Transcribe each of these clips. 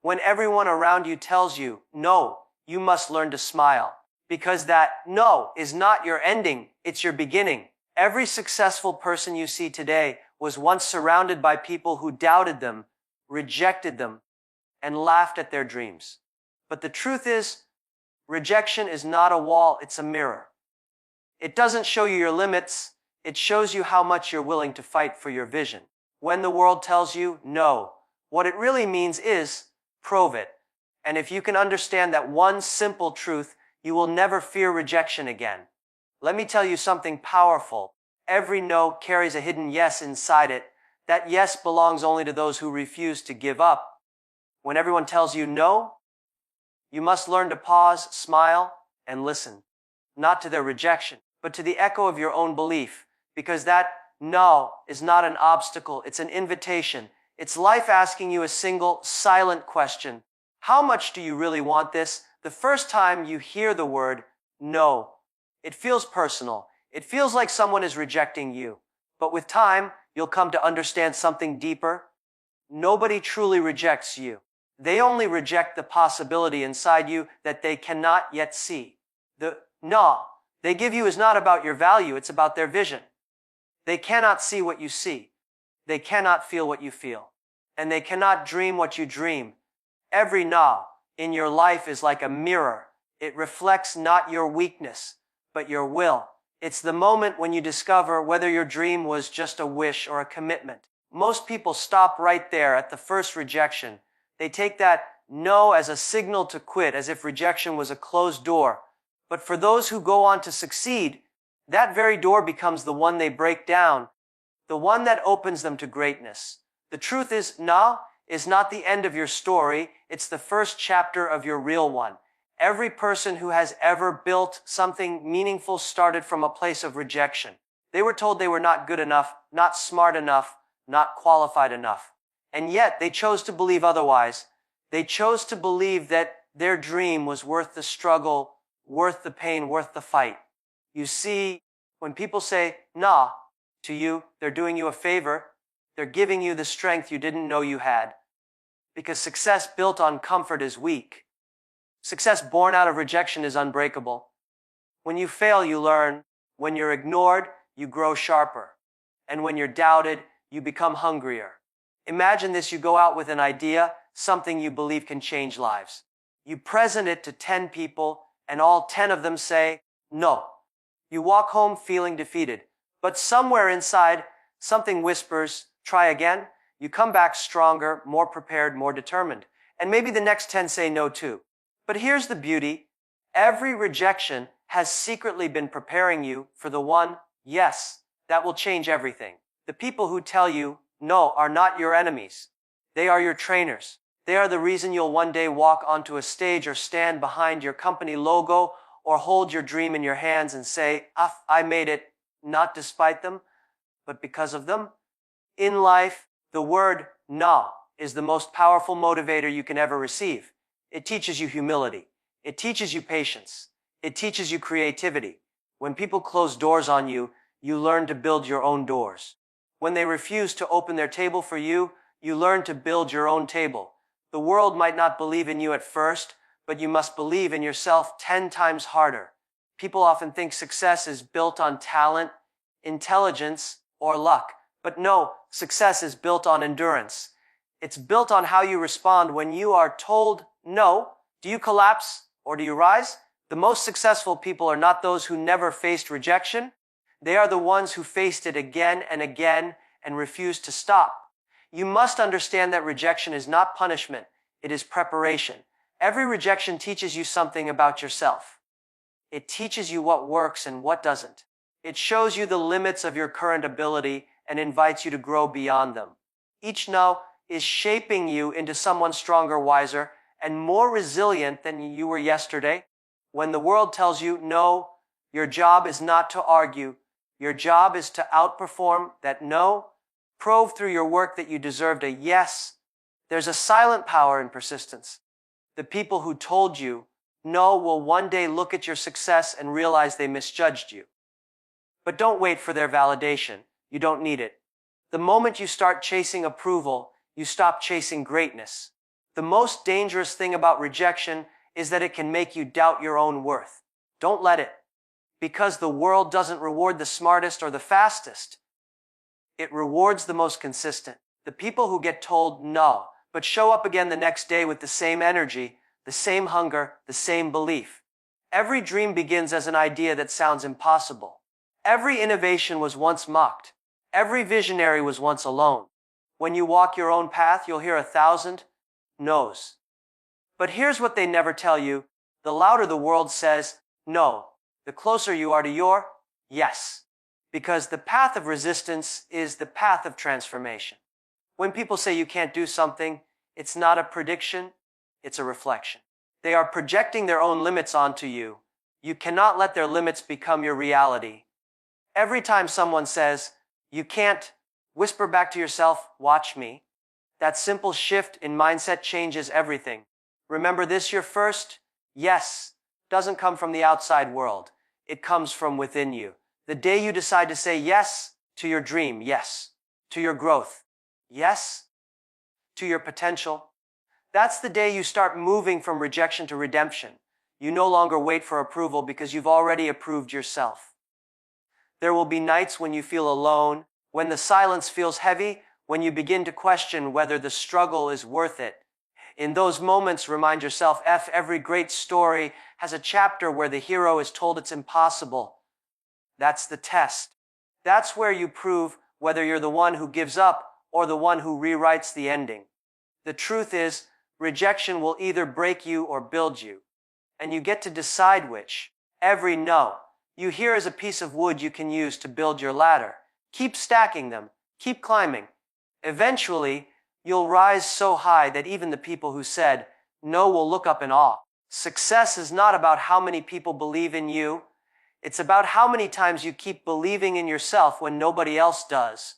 When everyone around you tells you no, you must learn to smile. Because that no is not your ending, it's your beginning. Every successful person you see today was once surrounded by people who doubted them, rejected them, and laughed at their dreams. But the truth is, rejection is not a wall, it's a mirror. It doesn't show you your limits, it shows you how much you're willing to fight for your vision. When the world tells you no, what it really means is, prove it. And if you can understand that one simple truth, you will never fear rejection again. Let me tell you something powerful. Every no carries a hidden yes inside it. That yes belongs only to those who refuse to give up. When everyone tells you no, you must learn to pause, smile, and listen. Not to their rejection, but to the echo of your own belief. Because that no is not an obstacle, it's an invitation. It's life asking you a single, silent question. How much do you really want this? The first time you hear the word no, it feels personal. It feels like someone is rejecting you. But with time, you'll come to understand something deeper. Nobody truly rejects you. They only reject the possibility inside you that they cannot yet see. The no they give you is not about your value, it's about their vision. They cannot see what you see. They cannot feel what you feel. And they cannot dream what you dream. Every no in your life is like a mirror. It reflects not your weakness, but your will. It's the moment when you discover whether your dream was just a wish or a commitment. Most people stop right there at the first rejection. They take that no as a signal to quit, as if rejection was a closed door. But for those who go on to succeed, that very door becomes the one they break down, the one that opens them to greatness. The truth is, no is not the end of your story, it's the first chapter of your real one. Every person who has ever built something meaningful started from a place of rejection. They were told they were not good enough, not smart enough, not qualified enough. And yet they chose to believe otherwise. They chose to believe that their dream was worth the struggle, worth the pain, worth the fight. You see, when people say nah to you, they're doing you a favor. They're giving you the strength you didn't know you had. Because success built on comfort is weak. Success born out of rejection is unbreakable. When you fail, you learn. When you're ignored, you grow sharper. And when you're doubted, you become hungrier. Imagine this: you go out with an idea, something you believe can change lives. You present it to 10 people, and all 10 of them say no. You walk home feeling defeated, but somewhere inside, something whispers, try again. You come back stronger, more prepared, more determined. And maybe the next 10 say no too. But here's the beauty. Every rejection has secretly been preparing you for the one yes that will change everything. The people who tell you no are not your enemies. They are your trainers. They are the reason you'll one day walk onto a stage or stand behind your company logo or hold your dream in your hands and say, I made it, not despite them, but because of them. In life, the word no is the most powerful motivator you can ever receive. It teaches you humility. It teaches you patience. It teaches you creativity. When people close doors on you, you learn to build your own doors. When they refuse to open their table for you, you learn to build your own table. The world might not believe in you at first, but you must believe in yourself 10 times harder. People often think success is built on talent, intelligence, or luck. But no, success is built on endurance. It's built on how you respond when you are told no. Do you collapse or do you rise? The most successful people are not those who never faced rejection. They are the ones who faced it again and again and refused to stop. You must understand that rejection is not punishment. It is preparation. Every rejection teaches you something about yourself. It teaches you what works and what doesn't. It shows you the limits of your current ability and invites you to grow beyond them. Each no is shaping you into someone stronger, wiser, and more resilient than you were yesterday. When the world tells you no, your job is not to argue. Your job is to outperform that no. Prove through your work that you deserved a yes. There's a silent power in persistence. The people who told you no will one day look at your success and realize they misjudged you. But don't wait for their validation. You don't need it. The moment you start chasing approval, you stop chasing greatness. The most dangerous thing about rejection is that it can make you doubt your own worth. Don't let it. Because the world doesn't reward the smartest or the fastest. It rewards the most consistent. The people who get told no, but show up again the next day with the same energy, the same hunger, the same belief. Every dream begins as an idea that sounds impossible. Every innovation was once mocked. Every visionary was once alone. When you walk your own path, you'll hear 1,000 no's. But here's what they never tell you. The louder the world says no, the closer you are to your yes. Because the path of resistance is the path of transformation. When people say you can't do something, it's not a prediction, it's a reflection. They are projecting their own limits onto you. You cannot let their limits become your reality. Every time someone says, you can't, whisper back to yourself, watch me. That simple shift in mindset changes everything. Remember this, your first yes doesn't come from the outside world. It comes from within you. The day you decide to say yes to your dream, yes to your growth, yes to your potential, that's the day you start moving from rejection to redemption. You no longer wait for approval because you've already approved yourself. There will be nights when you feel alone, when the silence feels heavy, when you begin to question whether the struggle is worth it. In those moments, remind yourself, every great story has a chapter where the hero is told it's impossible. That's the test. That's where you prove whether you're the one who gives up or the one who rewrites the ending. The truth is, rejection will either break you or build you. And you get to decide which. Every no you hear is a piece of wood you can use to build your ladder. Keep stacking them. Keep climbing. Eventually, you'll rise so high that even the people who said no will look up in awe. Success is not about how many people believe in you. It's about how many times you keep believing in yourself when nobody else does.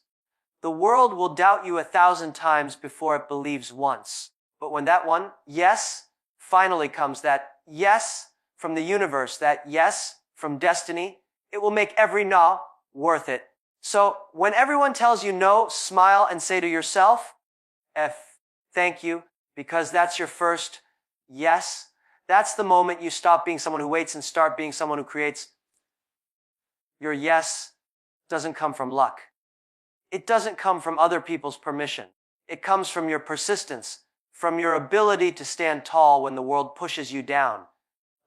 The world will doubt you 1,000 times before it believes once. But when that one yes finally comes, that yes from the universe, that yes from destiny, it will make every no worth it. So when everyone tells you no, smile and say to yourself, thank you, because that's your first yes. That's the moment you stop being someone who waits and start being someone who creates. Your yes doesn't come from luck. It doesn't come from other people's permission. It comes from your persistence, from your ability to stand tall when the world pushes you down.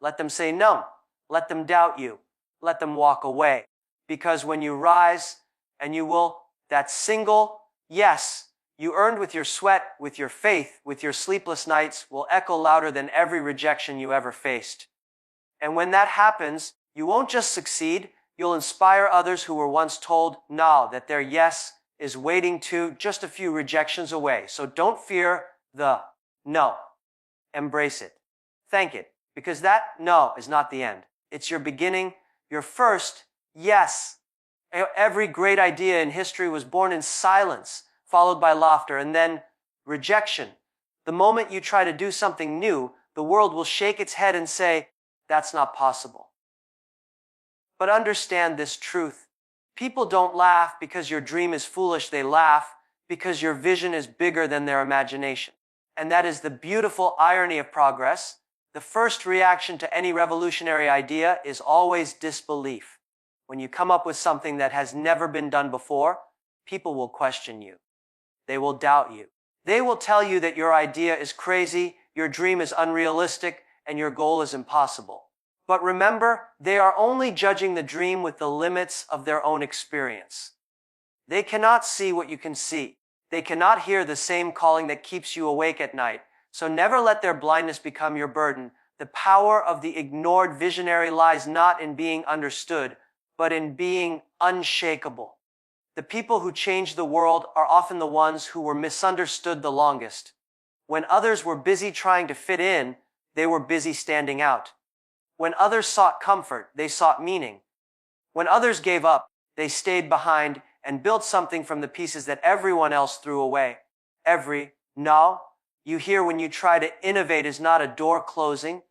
Let them say no. Let them doubt you. Let them walk away. Because when you rise, and you will, that single yes you earned with your sweat, with your faith, with your sleepless nights, will echo louder than every rejection you ever faced. And when that happens, you won't just succeed, you'll inspire others who were once told no, that their yes is waiting to just a few rejections away. So don't fear the no. Embrace it. Thank it. Because that no is not the end. It's your beginning, your first yes. Every great idea in history was born in silence, followed by laughter, and then rejection. The moment you try to do something new, the world will shake its head and say, that's not possible. But understand this truth. People don't laugh because your dream is foolish. They laugh because your vision is bigger than their imagination. And that is the beautiful irony of progress. The first reaction to any revolutionary idea is always disbelief. When you come up with something that has never been done before, people will question you. They will doubt you. They will tell you that your idea is crazy, your dream is unrealistic, and your goal is impossible. But remember, they are only judging the dream with the limits of their own experience. They cannot see what you can see. They cannot hear the same calling that keeps you awake at night. So never let their blindness become your burden. The power of the ignored visionary lies not in being understood, but in being unshakable. The people who change the world are often the ones who were misunderstood the longest. When others were busy trying to fit in, they were busy standing out. When others sought comfort, they sought meaning. When others gave up, they stayed behind and built something from the pieces that everyone else threw away. Every no you hear when you try to innovate is not a door closing.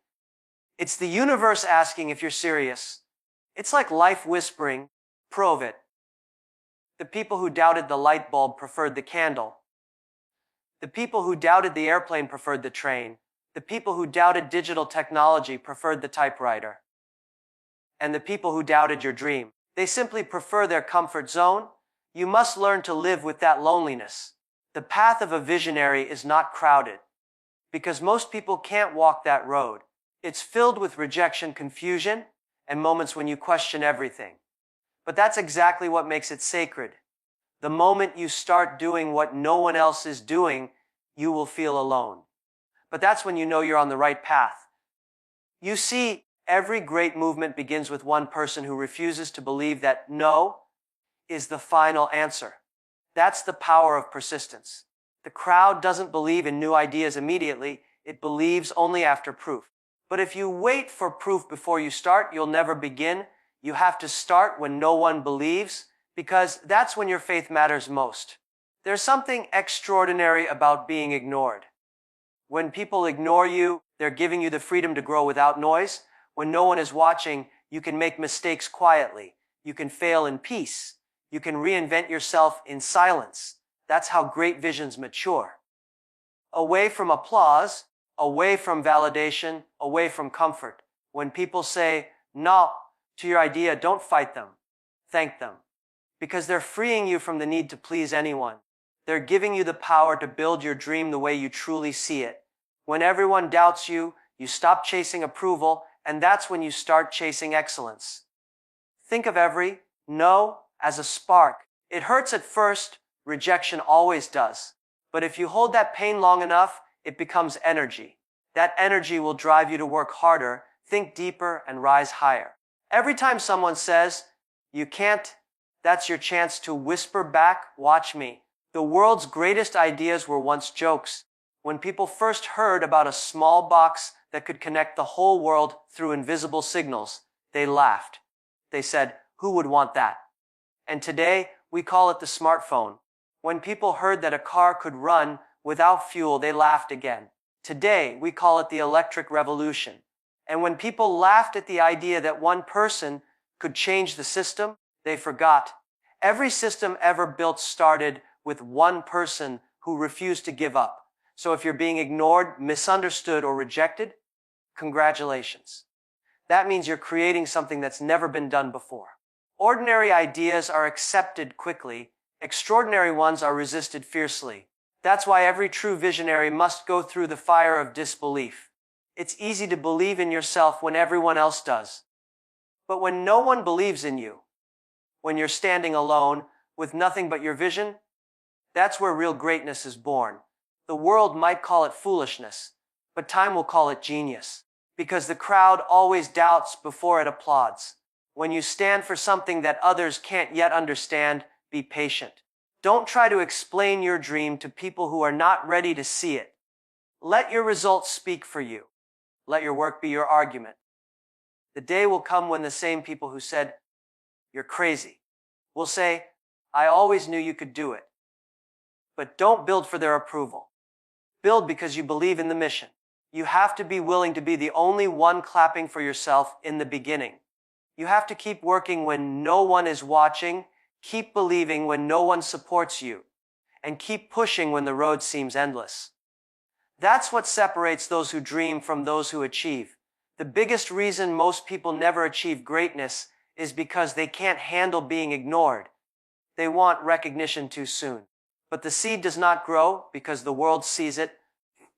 It's the universe asking if you're serious. It's like life whispering, prove it. The people who doubted the light bulb preferred the candle. The people who doubted the airplane preferred the train. The people who doubted digital technology preferred the typewriter. And the people who doubted your dream, they simply prefer their comfort zone. You must learn to live with that loneliness. The path of a visionary is not crowded, because most people can't walk that road. It's filled with rejection, confusion, and moments when you question everything. But that's exactly what makes it sacred. The moment you start doing what no one else is doing, you will feel alone. But that's when you know you're on the right path. You see, every great movement begins with one person who refuses to believe that no is the final answer. That's the power of persistence. The crowd doesn't believe in new ideas immediately. It believes only after proof. But if you wait for proof before you start, you'll never begin. You have to start when no one believes, because that's when your faith matters most. There's something extraordinary about being ignored. When people ignore you, they're giving you the freedom to grow without noise. When no one is watching, you can make mistakes quietly. You can fail in peace. You can reinvent yourself in silence. That's how great visions mature. Away from applause, away from validation, away from comfort. When people say no to your idea, don't fight them. Thank them. Because they're freeing you from the need to please anyone. They're giving you the power to build your dream the way you truly see it. When everyone doubts you, you stop chasing approval, and that's when you start chasing excellence. Think of every no as a spark. It hurts at first, rejection always does. But if you hold that pain long enough, it becomes energy. That energy will drive you to work harder, think deeper, and rise higher. Every time someone says, you can't, that's your chance to whisper back, watch me. The world's greatest ideas were once jokes. When people first heard about a small box that could connect the whole world through invisible signals, they laughed. They said, who would want that? And today, we call it the smartphone. When people heard that a car could run without fuel, they laughed again. Today, we call it the electric revolution. And when people laughed at the idea that one person could change the system, they forgot. Every system ever built started with one person who refused to give up. So if you're being ignored, misunderstood, or rejected, congratulations. That means you're creating something that's never been done before. Ordinary ideas are accepted quickly. Extraordinary ones are resisted fiercely. That's why every true visionary must go through the fire of disbelief. It's easy to believe in yourself when everyone else does. But when no one believes in you, when you're standing alone with nothing but your vision, that's where real greatness is born. The world might call it foolishness, but time will call it genius. Because the crowd always doubts before it applauds. When you stand for something that others can't yet understand, be patient. Don't try to explain your dream to people who are not ready to see it. Let your results speak for you. Let your work be your argument. The day will come when the same people who said, you're crazy, will say, I always knew you could do it. But don't build for their approval. Build because you believe in the mission. You have to be willing to be the only one clapping for yourself in the beginning. You have to keep working when no one is watching, keep believing when no one supports you, and keep pushing when the road seems endless. That's what separates those who dream from those who achieve. The biggest reason most people never achieve greatness is because they can't handle being ignored. They want recognition too soon. But the seed does not grow because the world sees it.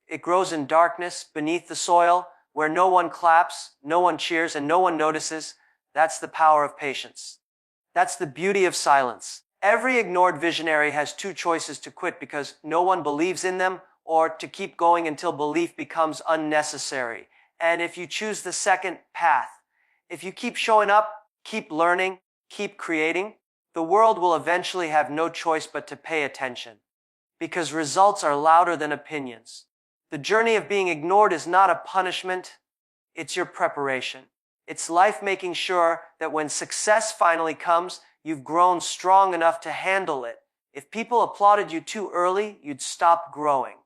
It grows in darkness, beneath the soil, where no one claps, no one cheers, and no one notices. That's the power of patience. That's the beauty of silence. Every ignored visionary has two choices: to quit because no one believes in them, or to keep going until belief becomes unnecessary. And if you choose the second path, if you keep showing up, keep learning, keep creating, the world will eventually have no choice but to pay attention. Because results are louder than opinions. The journey of being ignored is not a punishment, it's your preparation. It's life making sure that when success finally comes, you've grown strong enough to handle it. If people applauded you too early, you'd stop growing.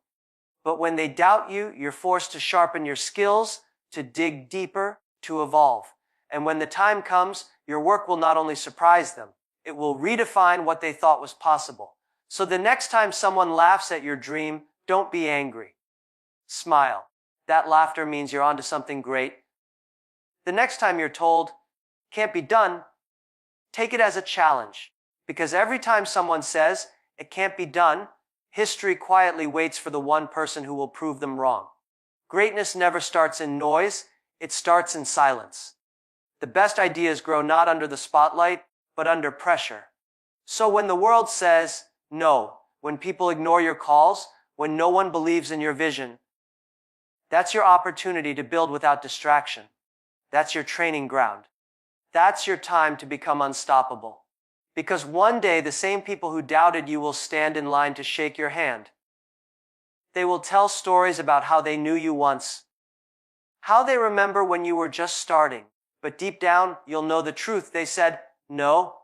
But when they doubt you, you're forced to sharpen your skills, to dig deeper, to evolve. And when the time comes, your work will not only surprise them, it will redefine what they thought was possible. So the next time someone laughs at your dream, Don't be angry. Smile. That laughter means you're onto something great. The next time you're told, can't be done, take it as a challenge. Because every time someone says, it can't be done, history quietly waits for the one person who will prove them wrong. Greatness never starts in noise, it starts in silence. The best ideas grow not under the spotlight, but under pressure. So when the world says no, when people ignore your calls, when no one believes in your vision, that's your opportunity to build without distraction. That's your training ground. That's your time to become unstoppable. Because one day the same people who doubted you will stand in line to shake your hand. They will tell stories about how they knew you once, how they remember when you were just starting, but deep down you'll know the truth. They said no,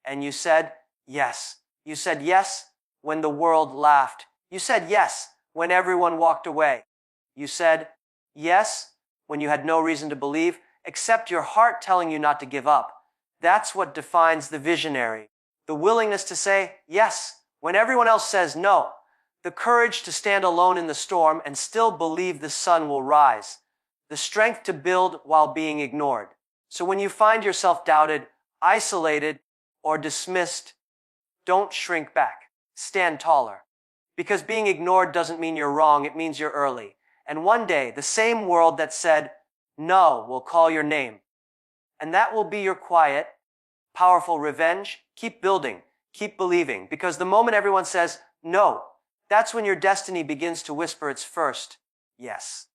and you said yes. You said yes when the world laughed. You said yes when everyone walked away. You said yes when you had no reason to believe, except your heart telling you not to give up. That's what defines the visionary. The willingness to say yes when everyone else says no. The courage to stand alone in the storm and still believe the sun will rise. The strength to build while being ignored. So when you find yourself doubted, isolated, or dismissed, don't shrink back. Stand taller. Because being ignored doesn't mean you're wrong, it means you're early. And one day, the same world that said no will call your name. And that will be your quiet, powerful revenge. Keep building, keep believing, because the moment everyone says no, that's when your destiny begins to whisper its first yes.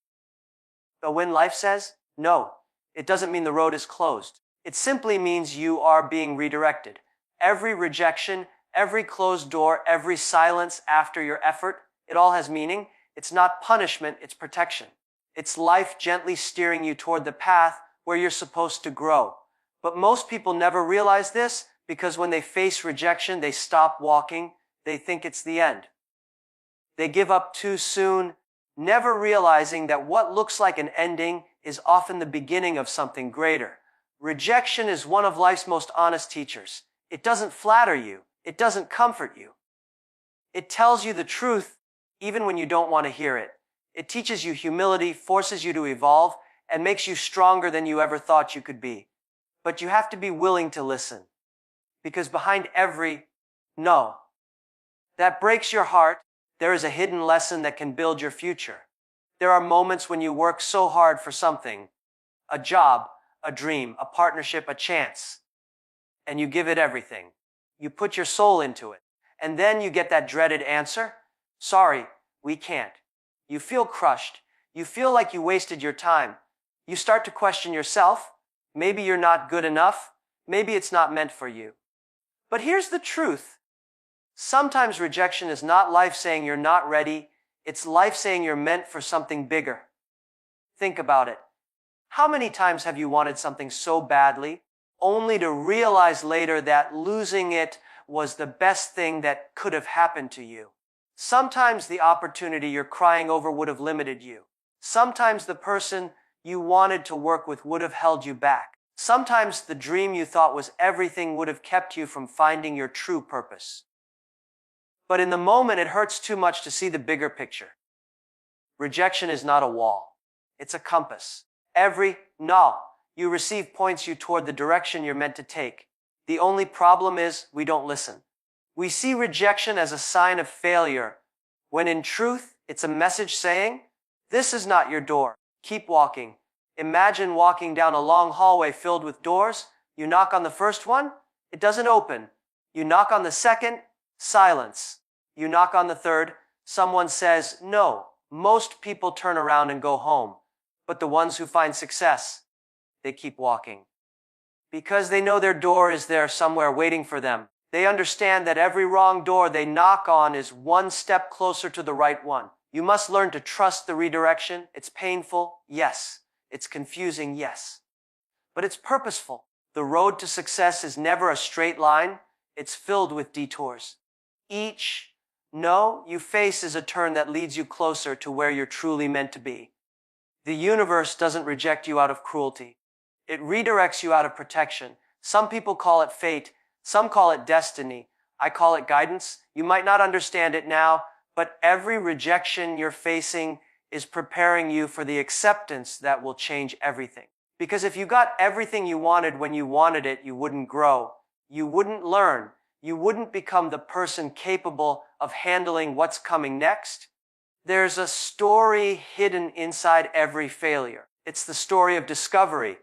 But when life says no, it doesn't mean the road is closed. It simply means you are being redirected. Every rejection, every closed door, every silence after your effort, it all has meaning. It's not punishment, it's protection. It's life gently steering you toward the path where you're supposed to grow. But most people never realize this because when they face rejection, they stop walking. They think it's the end. They give up too soon, never realizing that what looks like an ending is often the beginning of something greater. Rejection is one of life's most honest teachers. It doesn't flatter you. It doesn't comfort you. It tells you the truth even when you don't want to hear it. It teaches you humility, forces you to evolve, and makes you stronger than you ever thought you could be. But you have to be willing to listen. Because behind every no that breaks your heart, there is a hidden lesson that can build your future. There are moments when you work so hard for something, a job, a dream, a partnership, a chance, and you give it everything. You put your soul into it. And then you get that dreaded answer, sorry, we can't. You feel crushed. You feel like you wasted your time. You start to question yourself. Maybe you're not good enough. Maybe it's not meant for you. But here's the truth. Sometimes rejection is not life saying you're not ready. It's life saying you're meant for something bigger. Think about it. How many times have you wanted something so badly, only to realize later that losing it was the best thing that could have happened to you? Sometimes the opportunity you're crying over would have limited you. Sometimes the person you wanted to work with would have held you back. Sometimes the dream you thought was everything would have kept you from finding your true purpose. But in the moment, it hurts too much to see the bigger picture. Rejection is not a wall. It's a compass. Every no you receive points you toward the direction you're meant to take. The only problem is we don't listen. We see rejection as a sign of failure, when in truth, it's a message saying, this is not your door. Keep walking. Imagine walking down a long hallway filled with doors. You knock on the first one, it doesn't open. You knock on the second, silence. You knock on the third, someone says no. Most people turn around and go home. But the ones who find success, they keep walking. Because they know their door is there somewhere waiting for them. They understand that every wrong door they knock on is one step closer to the right one. You must learn to trust the redirection. It's painful, yes. It's confusing, yes. But it's purposeful. The road to success is never a straight line. It's filled with detours. Each no you face is a turn that leads you closer to where you're truly meant to be. The universe doesn't reject you out of cruelty. It redirects you out of protection. Some people call it fate. Some call it destiny. I call it guidance. You might not understand it now, But every rejection you're facing is preparing you for the acceptance that will change everything. Because if you got everything you wanted when you wanted it, you wouldn't grow, you wouldn't learn, you wouldn't become the person capable of handling what's coming next. There's a story hidden inside every failure. It's the story of discovery,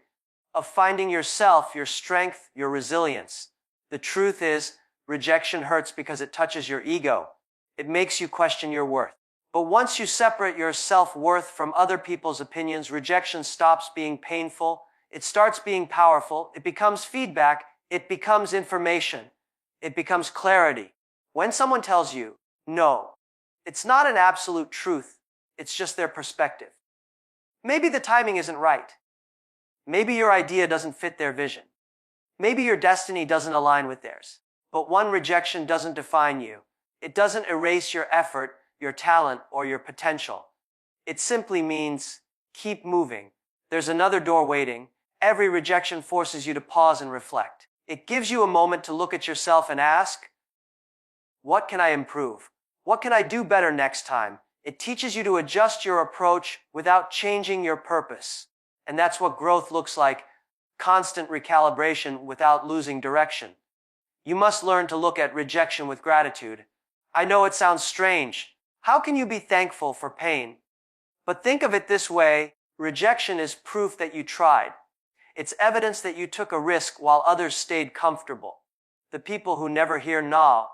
of finding yourself, your strength, your resilience. The truth is, rejection hurts because it touches your ego. It makes you question your worth. But once you separate your self-worth from other people's opinions, rejection stops being painful. It starts being powerful. It becomes feedback. It becomes information. It becomes clarity. When someone tells you no, it's not an absolute truth. It's just their perspective. Maybe the timing isn't right. Maybe your idea doesn't fit their vision. Maybe your destiny doesn't align with theirs. But one rejection doesn't define you. It doesn't erase your effort, your talent, or your potential. It simply means keep moving. There's another door waiting. Every rejection forces you to pause and reflect. It gives you a moment to look at yourself and ask, what can I improve? What can I do better next time? It teaches you to adjust your approach without changing your purpose. And that's what growth looks like, constant recalibration without losing direction. You must learn to look at rejection with gratitude. I know it sounds strange. How can you be thankful for pain? But think of it this way, rejection is proof that you tried. It's evidence that you took a risk while others stayed comfortable. The people who never hear no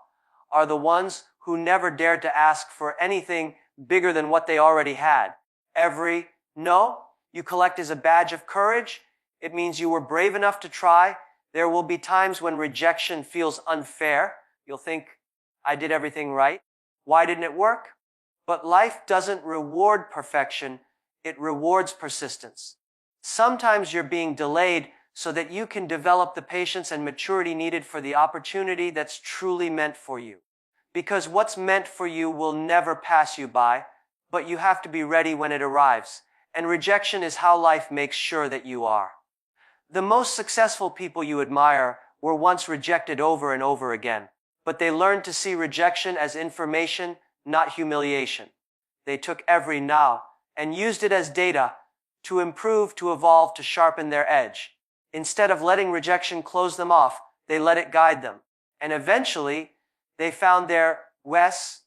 are the ones who never dared to ask for anything bigger than what they already had. Every no you collect is a badge of courage. It means you were brave enough to try. There will be times when rejection feels unfair. You'll think, I did everything right. Why didn't it work? But life doesn't reward perfection. It rewards persistence. Sometimes you're being delayed so that you can develop the patience and maturity needed for the opportunity that's truly meant for you. Because what's meant for you will never pass you by, but you have to be ready when it arrives. And rejection is how life makes sure that you are. The most successful people you admire were once rejected over and over again, but they learned to see rejection as information, not humiliation. They took every no and used it as data to improve, to evolve, to sharpen their edge. Instead of letting rejection close them off, they let it guide them. And eventually, they found their Wes.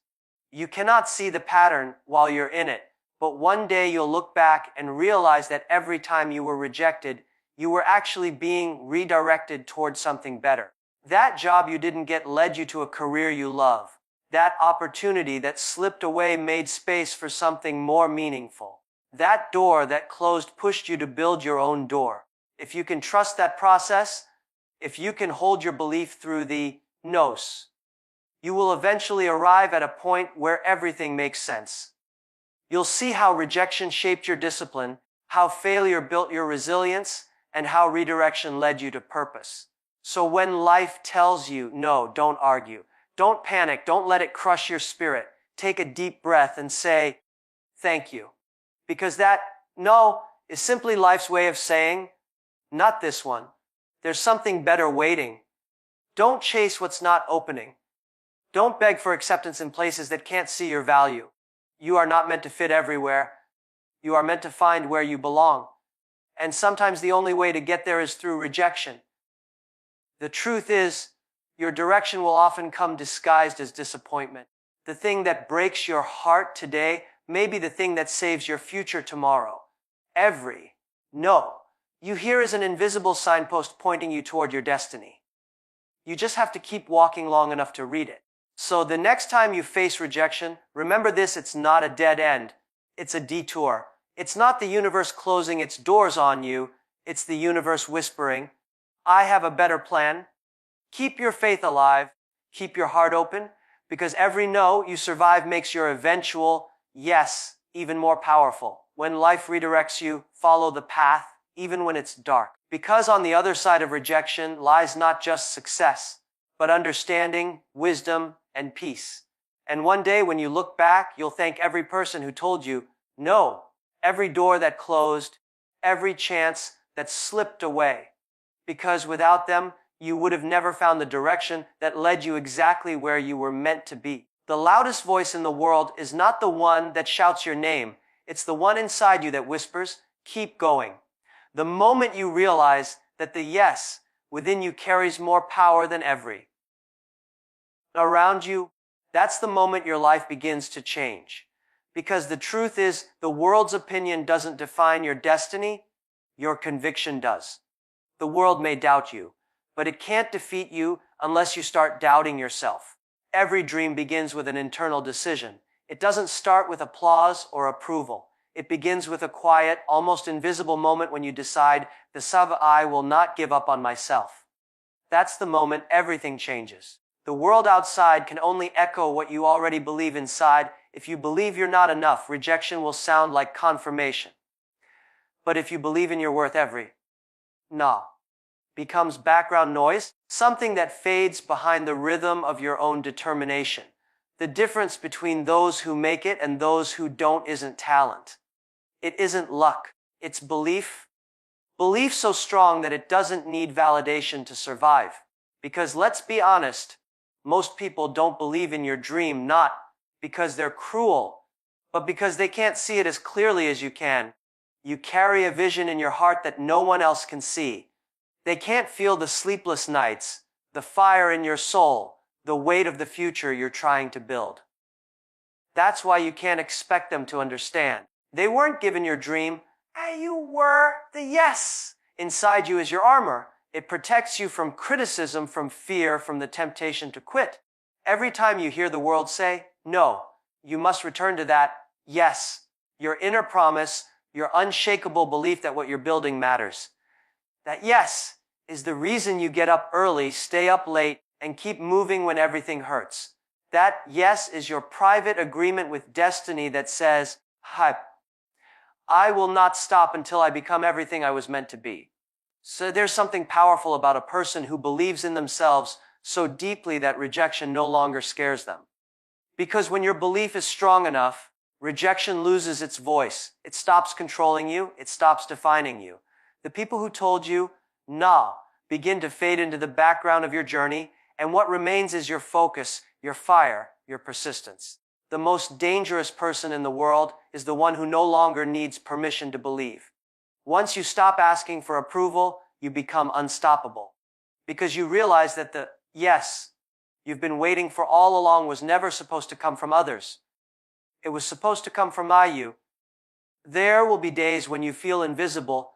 You cannot see the pattern while you're in it, but one day you'll look back and realize that every time you were rejected, you were actually being redirected towards something better. That job you didn't get led you to a career you love. That opportunity that slipped away made space for something more meaningful. That door that closed pushed you to build your own door. If you can trust that process, if you can hold your belief through the no's, you will eventually arrive at a point where everything makes sense. You'll see how rejection shaped your discipline, how failure built your resilience, and how redirection led you to purpose. So when life tells you no, don't argue. Don't panic. Don't let it crush your spirit. Take a deep breath and say, thank you. Because that no is simply life's way of saying, not this one. There's something better waiting. Don't chase what's not opening. Don't beg for acceptance in places that can't see your value. You are not meant to fit everywhere. You are meant to find where you belong. And sometimes the only way to get there is through rejection. The truth is, your direction will often come disguised as disappointment. The thing that breaks your heart today may be the thing that saves your future tomorrow. Every no you hear is an invisible signpost pointing you toward your destiny. You just have to keep walking long enough to read it. So the next time you face rejection, remember this: it's not a dead end. It's a detour. It's not the universe closing its doors on you. It's the universe whispering, I have a better plan. Keep your faith alive. Keep your heart open, because every no you survive makes your eventual yes even more powerful. When life redirects you, follow the path, even when it's dark. Because on the other side of rejection lies not just success, but understanding, wisdom, and peace. And one day when you look back, you'll thank every person who told you no, every door that closed, every chance that slipped away. Because without them, you would have never found the direction that led you exactly where you were meant to be. The loudest voice in the world is not the one that shouts your name. It's the one inside you that whispers, keep going. The moment you realize that the yes within you carries more power than every around you, that's the moment your life begins to change. Because the truth is, the world's opinion doesn't define your destiny, your conviction does. The world may doubt you, but it can't defeat you unless you start doubting yourself. Every dream begins with an internal decision. It doesn't start with applause or approval. It begins with a quiet, almost invisible moment when you decide, I will not give up on myself. That's the moment everything changes. The world outside can only echo what you already believe inside. If you believe you're not enough, rejection will sound like confirmation. But if you believe in your worth, every no becomes background noise, something that fades behind the rhythm of your own determination. The difference between those who make it and those who don't isn't talent. It isn't luck. It's belief. Belief so strong that it doesn't need validation to survive. Because let's be honest, most people don't believe in your dream not because they're cruel, but because they can't see it as clearly as you can. You carry a vision in your heart that no one else can see. They can't feel the sleepless nights, the fire in your soul, the weight of the future you're trying to build. That's why you can't expect them to understand. They weren't given your dream. You were. The yes inside you is your armor. It protects you from criticism, from fear, from the temptation to quit. Every time you hear the world say, no, you must return to that yes, your inner promise, your unshakable belief that what you're building matters. That yes is the reason you get up early, stay up late, and keep moving when everything hurts. That yes is your private agreement with destiny that says, I will not stop until I become everything I was meant to be. So there's something powerful about a person who believes in themselves so deeply that rejection no longer scares them. Because when your belief is strong enough, rejection loses its voice. It stops controlling you. It stops defining you. The people who told you, nah, begin to fade into the background of your journey, and what remains is your focus, your fire, your persistence. The most dangerous person in the world is the one who no longer needs permission to believe. Once you stop asking for approval, you become unstoppable. Because you realize that the yes you've been waiting for all along was never supposed to come from others. It was supposed to come from you. There will be days when you feel invisible,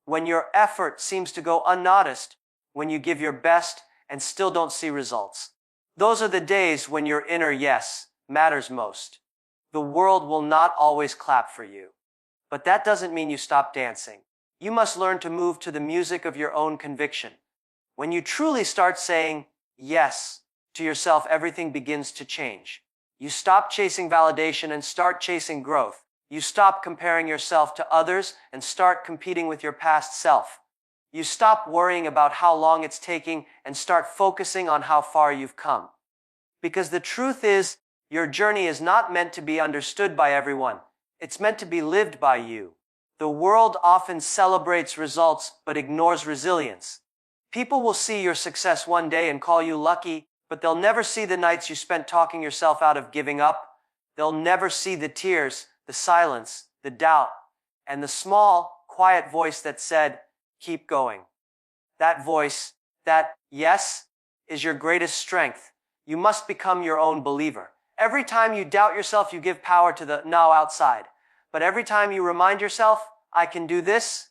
when your effort seems to go unnoticed, when you give your best and still don't see results. Those are the days when your inner yes matters most. The world will not always clap for you. But that doesn't mean you stop dancing. You must learn to move to the music of your own conviction. When you truly start saying yes to yourself, everything begins to change. You stop chasing validation and start chasing growth. You stop comparing yourself to others and start competing with your past self. You stop worrying about how long it's taking and start focusing on how far you've come. Because the truth is, your journey is not meant to be understood by everyone. It's meant to be lived by you. The world often celebrates results but ignores resilience. People will see your success one day and call you lucky, but they'll never see the nights you spent talking yourself out of giving up. They'll never see the tears, the silence, the doubt, and the small, quiet voice that said, keep going. That voice, that yes, is your greatest strength. You must become your own believer. Every time you doubt yourself, you give power to the now outside. But every time you remind yourself, I can do this,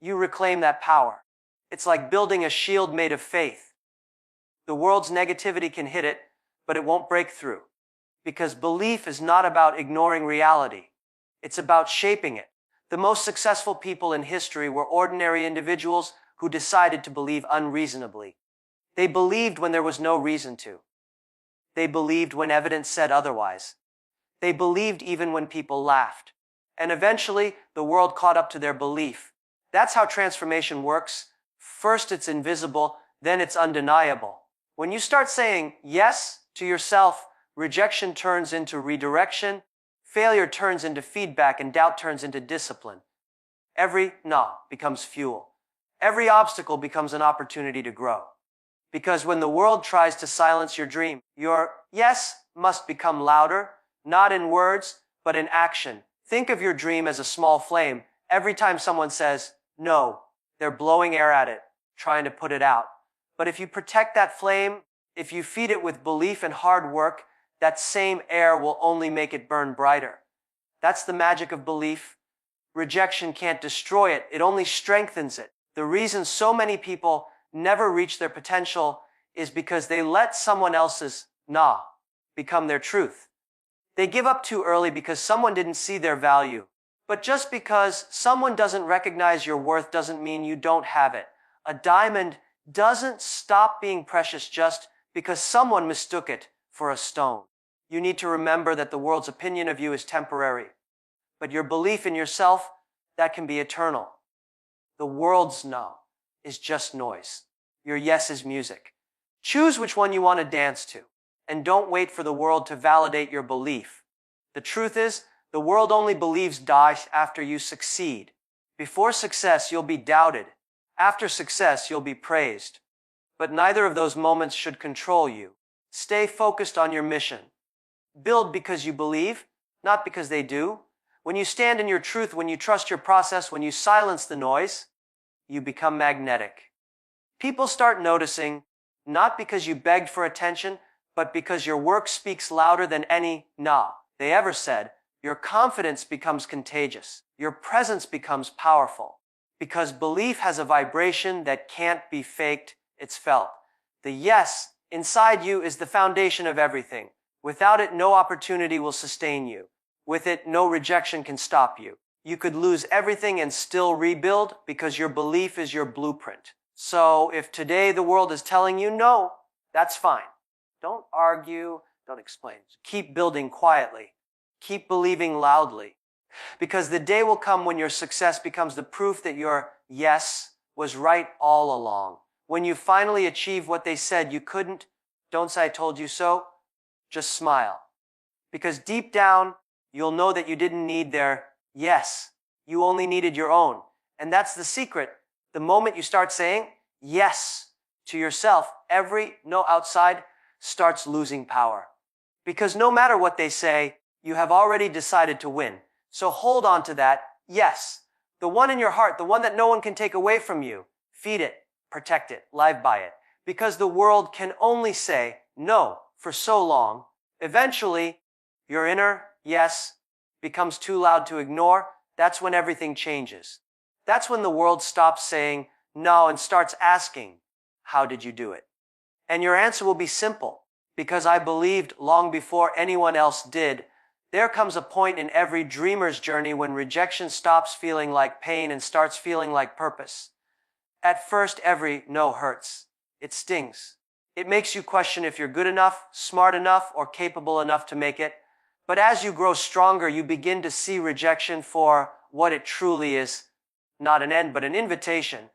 you reclaim that power. It's like building a shield made of faith. The world's negativity can hit it, but it won't break through. Because belief is not about ignoring reality. It's about shaping it. The most successful people in history were ordinary individuals who decided to believe unreasonably. They believed when there was no reason to. They believed when evidence said otherwise. They believed even when people laughed. And eventually, the world caught up to their belief. That's how transformation works. First it's invisible, then it's undeniable. When you start saying yes to yourself, rejection turns into redirection, failure turns into feedback, and doubt turns into discipline. Every no becomes fuel. Every obstacle becomes an opportunity to grow. Because when the world tries to silence your dream, your yes must become louder, not in words, but in action. Think of your dream as a small flame. Every time someone says, no, they're blowing air at it, trying to put it out. But if you protect that flame, if you feed it with belief and hard work, that same air will only make it burn brighter. That's the magic of belief. Rejection can't destroy it, it only strengthens it. The reason so many people never reach their potential is because they let someone else's nah become their truth. They give up too early because someone didn't see their value. But just because someone doesn't recognize your worth doesn't mean you don't have it. A diamond doesn't stop being precious just because someone mistook it for a stone. You need to remember that the world's opinion of you is temporary, but your belief in yourself, that can be eternal. The world's no is just noise. Your yes is music. Choose which one you want to dance to, and don't wait for the world to validate your belief. The truth is, the world only believes after you succeed. Before success, you'll be doubted. After success, you'll be praised. But neither of those moments should control you. Stay focused on your mission. Build because you believe, not because they do. When you stand in your truth, when you trust your process, when you silence the noise, you become magnetic. People start noticing, not because you begged for attention, but because your work speaks louder than any nah they ever said. Your confidence becomes contagious. Your presence becomes powerful. Because belief has a vibration that can't be faked, it's felt. The yes inside you is the foundation of everything. Without it, no opportunity will sustain you. With it, no rejection can stop you. You could lose everything and still rebuild because your belief is your blueprint. So if today the world is telling you no, that's fine. Don't argue, don't explain. Keep building quietly. Keep believing loudly. Because the day will come when your success becomes the proof that your yes was right all along. When you finally achieve what they said you couldn't, don't say I told you so. Just smile. Because deep down, you'll know that you didn't need their yes. You only needed your own. And that's the secret. The moment you start saying yes to yourself, every no outside starts losing power. Because no matter what they say, you have already decided to win. So hold on to that yes. The one in your heart, the one that no one can take away from you. Feed it, protect it, live by it. Because the world can only say no for so long. Eventually, your inner yes becomes too loud to ignore. That's when everything changes. That's when the world stops saying no and starts asking, how did you do it? And your answer will be simple. Because I believed long before anyone else did. There comes a point in every dreamer's journey when rejection stops feeling like pain and starts feeling like purpose. At first, every no hurts. It stings. It makes you question if you're good enough, smart enough, or capable enough to make it. But as you grow stronger, you begin to see rejection for what it truly is. Not an end, but an invitation.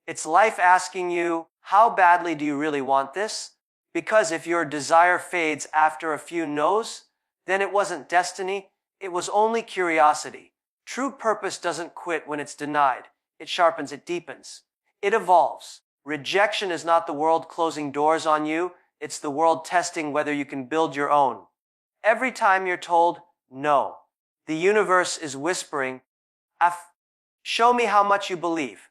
It's life asking you, how badly do you really want this? Because if your desire fades after a few no's, then it wasn't destiny, it was only curiosity. True purpose doesn't quit when it's denied. It sharpens, it deepens. It evolves. Rejection is not the world closing doors on you, it's the world testing whether you can build your own. Every time you're told no, the universe is whispering, show me how much you believe.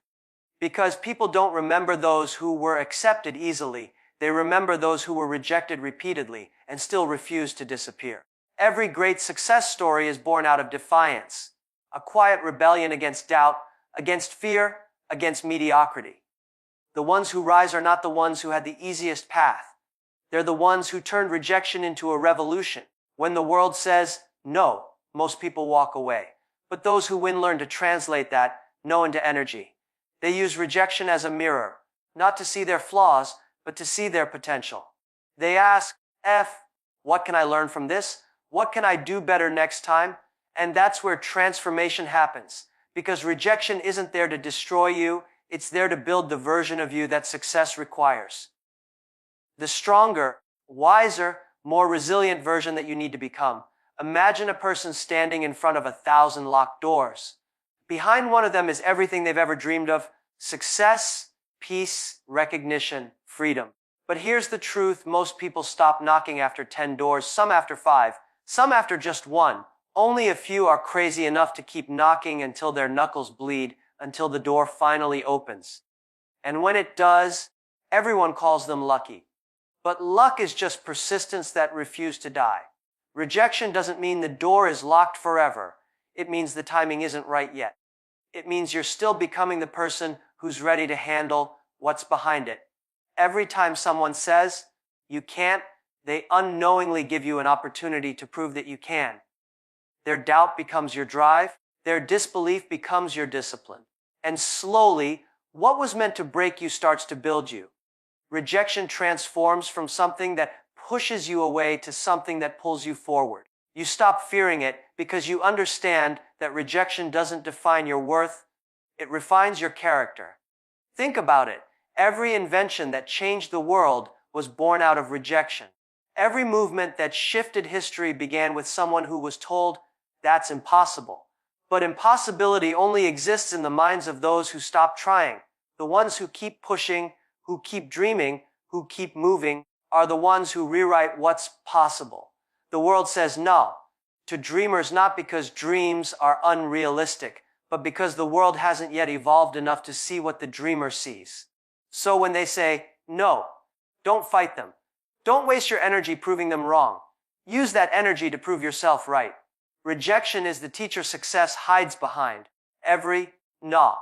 Because people don't remember those who were accepted easily. They remember those who were rejected repeatedly and still refused to disappear. Every great success story is born out of defiance, a quiet rebellion against doubt, against fear, against mediocrity. The ones who rise are not the ones who had the easiest path. They're the ones who turned rejection into a revolution. When the world says no, most people walk away. But those who win learn to translate that no into energy. They use rejection as a mirror, not to see their flaws, but to see their potential. They ask, what can I learn from this? What can I do better next time? And that's where transformation happens. Because rejection isn't there to destroy you, it's there to build the version of you that success requires. The stronger, wiser, more resilient version that you need to become. Imagine a person standing in front of 1,000 locked doors. Behind one of them is everything they've ever dreamed of: success, peace, recognition, freedom. But here's the truth: most people stop knocking after 10 doors, some after 5, some after just one. Only a few are crazy enough to keep knocking until their knuckles bleed, until the door finally opens. And when it does, everyone calls them lucky. But luck is just persistence that refused to die. Rejection doesn't mean the door is locked forever. It means the timing isn't right yet. It means you're still becoming the person who's ready to handle what's behind it. Every time someone says, "You can't," they unknowingly give you an opportunity to prove that you can. Their doubt becomes your drive. Their disbelief becomes your discipline. And slowly, what was meant to break you starts to build you. Rejection transforms from something that pushes you away to something that pulls you forward. You stop fearing it because you understand that rejection doesn't define your worth, it refines your character. Think about it. Every invention that changed the world was born out of rejection. Every movement that shifted history began with someone who was told, "That's impossible." But impossibility only exists in the minds of those who stop trying. The ones who keep pushing, who keep dreaming, who keep moving, are the ones who rewrite what's possible. The world says no to dreamers, not because dreams are unrealistic, but because the world hasn't yet evolved enough to see what the dreamer sees. So when they say no, don't fight them. Don't waste your energy proving them wrong. Use that energy to prove yourself right. Rejection is the teacher success hides behind. Every no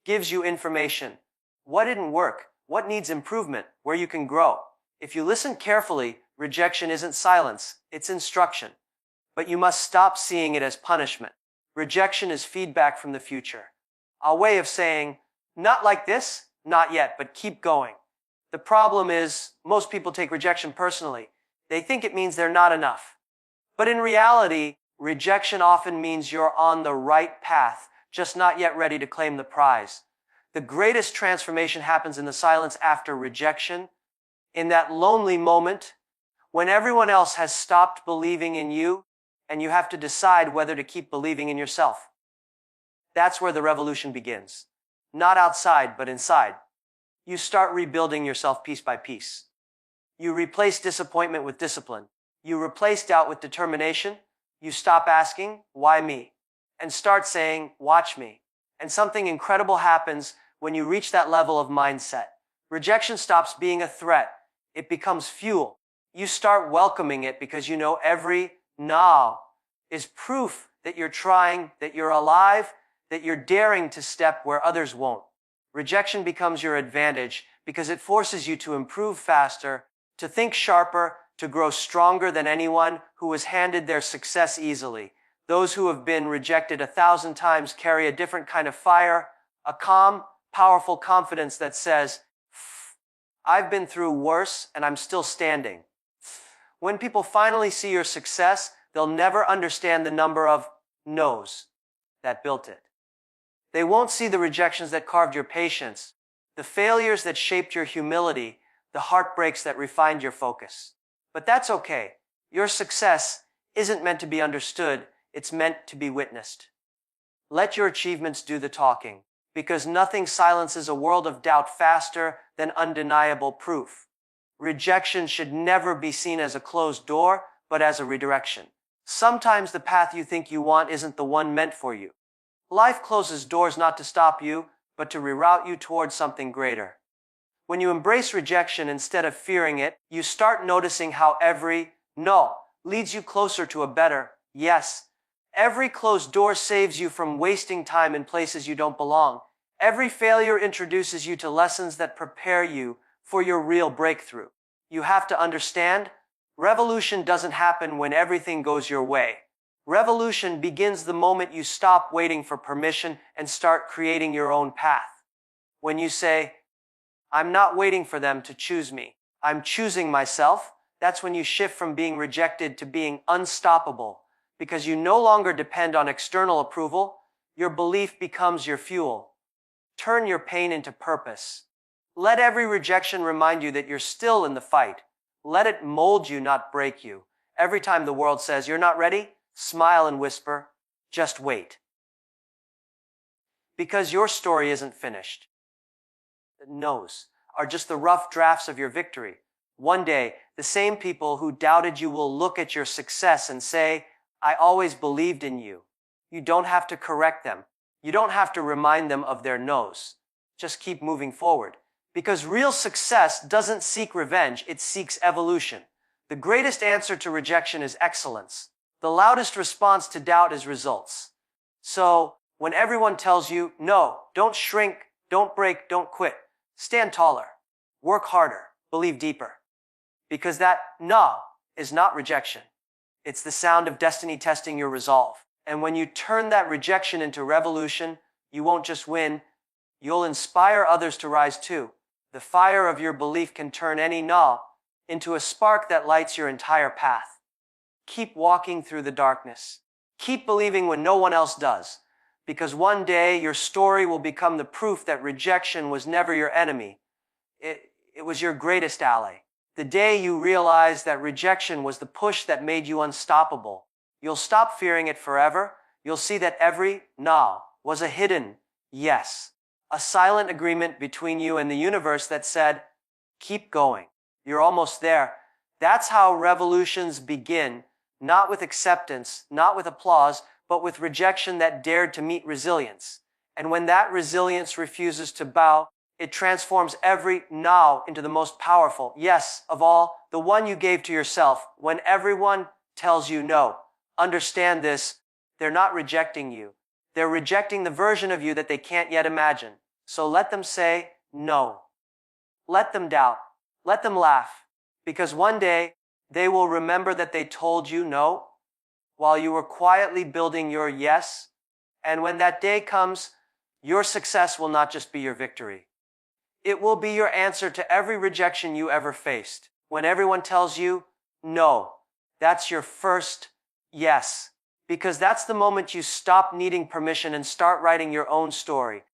gives you information. What didn't work? What needs improvement? Where you can grow? If you listen carefully, rejection isn't silence, it's instruction. But you must stop seeing it as punishment. Rejection is feedback from the future. A way of saying, "Not like this, not yet, but keep going." The problem is, most people take rejection personally. They think it means they're not enough. But in reality, rejection often means you're on the right path, just not yet ready to claim the prize. The greatest transformation happens in the silence after rejection, in that lonely moment when everyone else has stopped believing in you and you have to decide whether to keep believing in yourself. That's where the revolution begins. Not outside, but inside. You start rebuilding yourself piece by piece. You replace disappointment with discipline. You replace doubt with determination. You stop asking, "Why me?" and start saying, "Watch me." And something incredible happens when you reach that level of mindset. Rejection stops being a threat. It becomes fuel. You start welcoming it because you know every no is proof that you're trying, that you're alive, that you're daring to step where others won't. Rejection becomes your advantage because it forces you to improve faster, to think sharper, to grow stronger than anyone who was handed their success easily. Those who have been rejected 1,000 times carry a different kind of fire, a calm, powerful confidence that says, "I've been through worse and I'm still standing." When people finally see your success, they'll never understand the number of no's that built it. They won't see the rejections that carved your patience, the failures that shaped your humility, the heartbreaks that refined your focus. But that's okay. Your success isn't meant to be understood, it's meant to be witnessed. Let your achievements do the talking, because nothing silences a world of doubt faster than undeniable proof. Rejection should never be seen as a closed door, but as a redirection. Sometimes the path you think you want isn't the one meant for you. Life closes doors not to stop you, but to reroute you towards something greater. When you embrace rejection instead of fearing it, you start noticing how every no leads you closer to a better yes. Every closed door saves you from wasting time in places you don't belong. Every failure introduces you to lessons that prepare you for your real breakthrough. You have to understand, revolution doesn't happen when everything goes your way. Revolution begins the moment you stop waiting for permission and start creating your own path. When you say, "I'm not waiting for them to choose me, I'm choosing myself," that's when you shift from being rejected to being unstoppable. Because you no longer depend on external approval, your belief becomes your fuel. Turn your pain into purpose. Let every rejection remind you that you're still in the fight. Let it mold you, not break you. Every time the world says you're not ready, smile and whisper, "Just wait." Because your story isn't finished. No's are just the rough drafts of your victory. One day, the same people who doubted you will look at your success and say, I always believed in you. You don't have to correct them. You don't have to remind them of their no's. Just keep moving forward. Because real success doesn't seek revenge, it seeks evolution. The greatest answer to rejection is excellence. The loudest response to doubt is results. So, when everyone tells you, no, don't shrink, don't break, don't quit, stand taller, work harder, believe deeper. Because that no is not rejection. It's the sound of destiny testing your resolve. And when you turn that rejection into revolution, you won't just win, you'll inspire others to rise too. The fire of your belief can turn any no into a spark that lights your entire path. Keep walking through the darkness. Keep believing when no one else does. Because one day your story will become the proof that rejection was never your enemy. It was your greatest ally. The day you realize that rejection was the push that made you unstoppable, you'll stop fearing it forever. You'll see that every no was a hidden yes, a silent agreement between you and the universe that said, keep going. You're almost there. That's how revolutions begin, not with acceptance, not with applause, but with rejection that dared to meet resilience. And when that resilience refuses to bow, it transforms every no into the most powerful yes of all, the one you gave to yourself. When everyone tells you no, understand this, they're not rejecting you. They're rejecting the version of you that they can't yet imagine. So let them say no. Let them doubt. Let them laugh. Because one day, they will remember that they told you no while you were quietly building your yes. And when that day comes, your success will not just be your victory. It will be your answer to every rejection you ever faced. When everyone tells you no, that's your first yes. Because that's the moment you stop needing permission and start writing your own story.